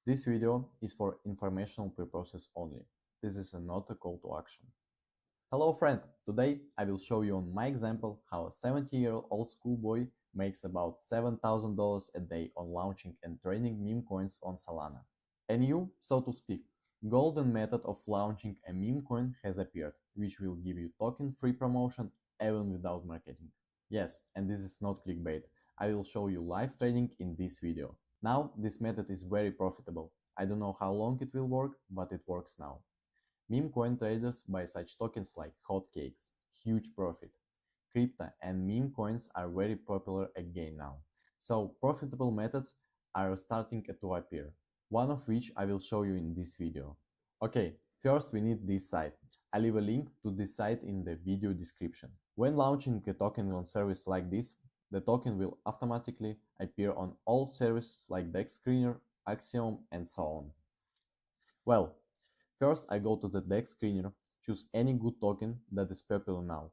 This video is for informational purposes only. This is not a call to action. Hello friend, today I will show you on my example how a 70-year-old schoolboy makes about $7,000 a day on launching and trading meme coins on Solana. A new, so to speak, golden method of launching a meme coin has appeared, which will give you token-free promotion even without marketing. Yes, and this is not clickbait. I will show you live trading in this video. Now, this method is very profitable. I don't know how long it will work, but it works now. Meme coin traders buy such tokens like hotcakes, huge profit. Crypto and meme coins are very popular again now. So profitable methods are starting to appear, one of which I will show you in this video. Okay, first we need this site. I leave a link to this site in the video description. When launching a token on service like this, the token will automatically appear on all services like DEX Screener, Axiom, and so on. Well, first I go to the DEX Screener, choose any good token that is popular now.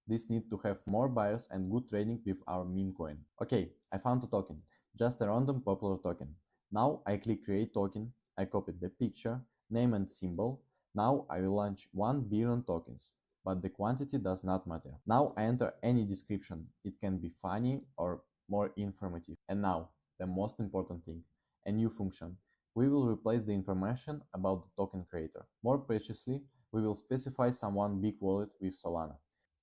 This needs to have more buyers and good trading with our meme coin. Okay, I found a token, just a random popular token. Now I click create token, I copy the picture, name and symbol. Now I will launch 1 billion tokens, but the quantity does not matter. Now I enter any description, it can be funny or more informative. And now, the most important thing, a new function. We will replace the information about the token creator. More precisely, we will specify someone big wallet with Solana.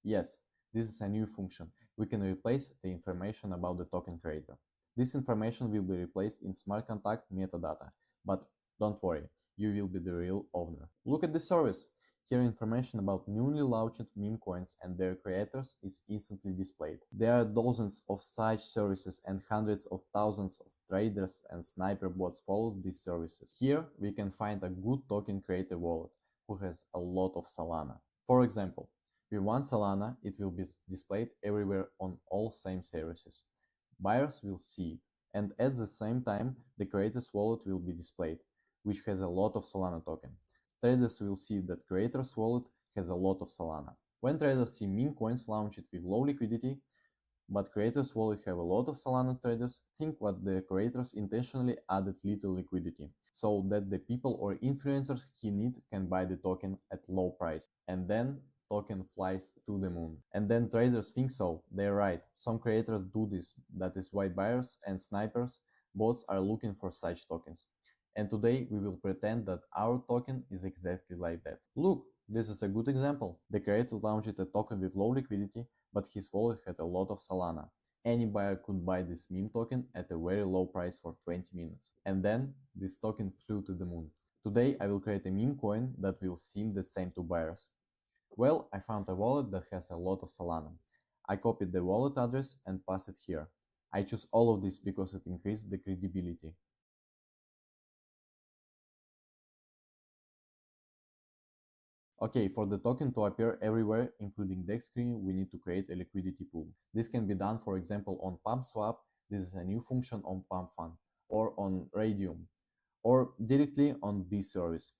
Yes, this is a new function. We can replace the information about the token creator. This information will be replaced in smart contract metadata, but don't worry, you will be the real owner. Look at the service. Here information about newly launched meme coins and their creators is instantly displayed. There are dozens of such services and hundreds of thousands of traders and sniper bots follow these services. Here we can find a good token creator wallet who has a lot of Solana. For example, with one Solana, it will be displayed everywhere on all same services. Buyers will see it, and at the same time, the creator's wallet will be displayed, which has a lot of Solana token. Traders will see that creator's wallet has a lot of Solana. When traders see meme coins launched with low liquidity, but creators' wallet have a lot of Solana, traders think what the creators intentionally added little liquidity, so that the people or influencers he need can buy the token at low price, and then token flies to the moon. And then traders think so, they're right, some creators do this, that is why buyers and snipers bots are looking for such tokens. And today we will pretend that our token is exactly like that. Look, this is a good example. The creator launched a token with low liquidity, but his wallet had a lot of Solana. Any buyer could buy this meme token at a very low price for 20 minutes. And then this token flew to the moon. Today I will create a meme coin that will seem the same to buyers. Well, I found a wallet that has a lot of Solana. I copied the wallet address and passed it here. I choose all of this because it increased the credibility. Okay, for the token to appear everywhere, including DEX screen, we need to create a liquidity pool. This can be done, for example, on PumpSwap. This is a new function on Pump.Fun, or on Radium, or directly on this service.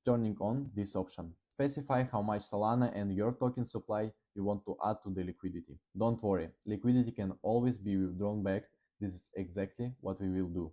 Turning on this option. Specify how much Solana and your token supply you want to add to the liquidity. Don't worry, liquidity can always be withdrawn back. This is exactly what we will do.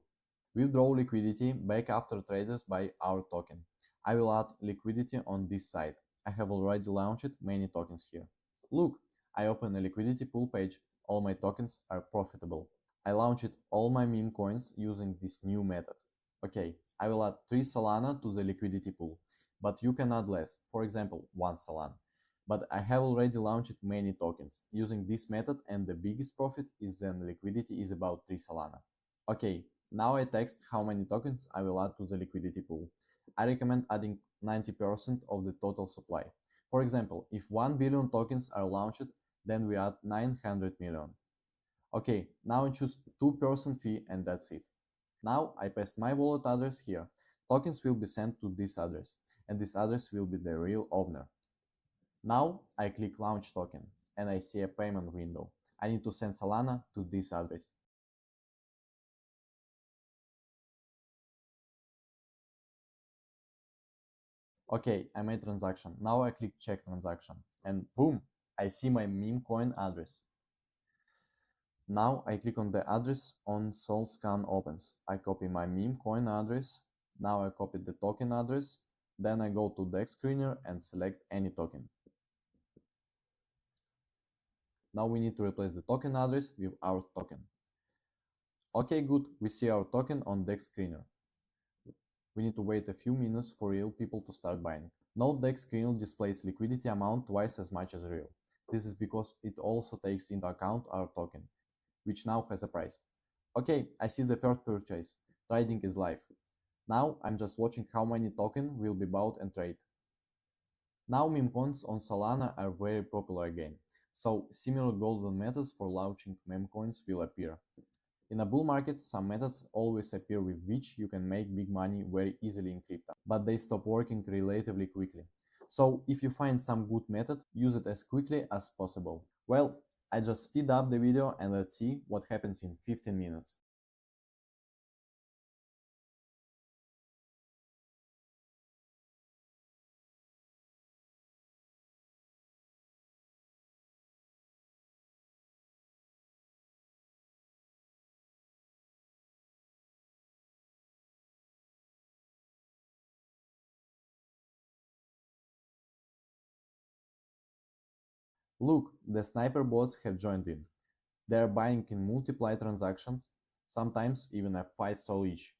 Withdraw liquidity back after traders buy our token. I will add liquidity on this side. I have already launched many tokens here. Look, I open a liquidity pool page. All my tokens are profitable. I launched all my meme coins using this new method. Okay, I will add 3 Solana to the liquidity pool, but you can add less, for example, 1 Solana. But I have already launched many tokens using this method, and the biggest profit is when liquidity is about 3 Solana. Okay, now I text how many tokens I will add to the liquidity pool. I recommend adding 90% of the total supply. For example, if 1 billion tokens are launched, then we add 900 million. Okay, now I choose 2% fee and that's it. Now I paste my wallet address here. Tokens will be sent to this address, and this address will be the real owner. Now I click launch token and I see a payment window. I need to send Solana to this address. Okay, I made transaction. Now I click check transaction and boom, I see my meme coin address. Now I click on the address on SolScan opens. I copy my memecoin address. Now I copy the token address. Then I go to DEX screener and select any token. Now we need to replace the token address with our token. Okay, good, we see our token on DEX screener. We need to wait a few minutes for real people to start buying. Note DEX screener displays liquidity amount twice as much as real. This is because it also takes into account our token, which now has a price. Okay, I see the first purchase. Trading is live. Now I'm just watching how many tokens will be bought and traded. Now memecoins on Solana are very popular again, so similar golden methods for launching memecoins will appear. In a bull market, some methods always appear with which you can make big money very easily in crypto, but they stop working relatively quickly. So if you find some good method, use it as quickly as possible. Well, I just speed up the video and let's see what happens in 15 minutes. Look, the sniper bots have joined in. They are buying in multiply transactions, sometimes even at 5 sol each.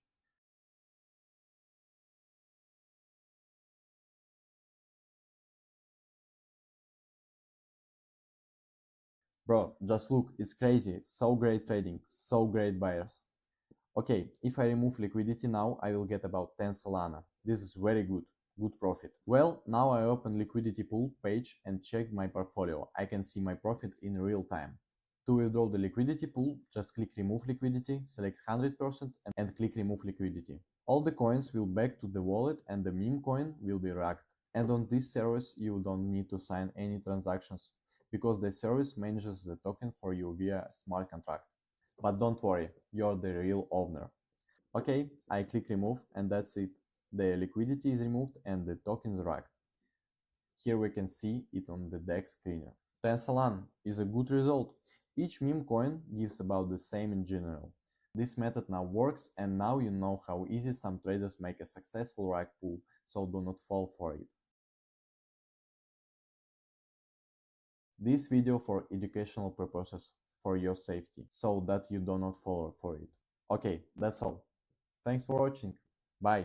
Bro, just look, it's crazy, so great trading, so great buyers. Okay, if I remove liquidity now, I will get about 10 Solana. This is very good, good profit. Well, now I open liquidity pool page and check my portfolio. I can see my profit in real time. To withdraw the liquidity pool, just click remove liquidity, select 100% and click remove liquidity. All the coins will back to the wallet and the meme coin will be racked. And on this service, you don't need to sign any transactions because the service manages the token for you via a smart contract. But don't worry, you're the real owner. Okay, I click remove and that's it. The liquidity is removed and the token is racked. Here we can see it on the DEX screener. 10 Solana is a good result. Each meme coin gives about the same in general. This method now works and now you know how easy some traders make a successful rack pool, so do not fall for it. This video for educational purposes, for your safety, so that you do not fall for it. Okay, that's all. Thanks for watching. Bye.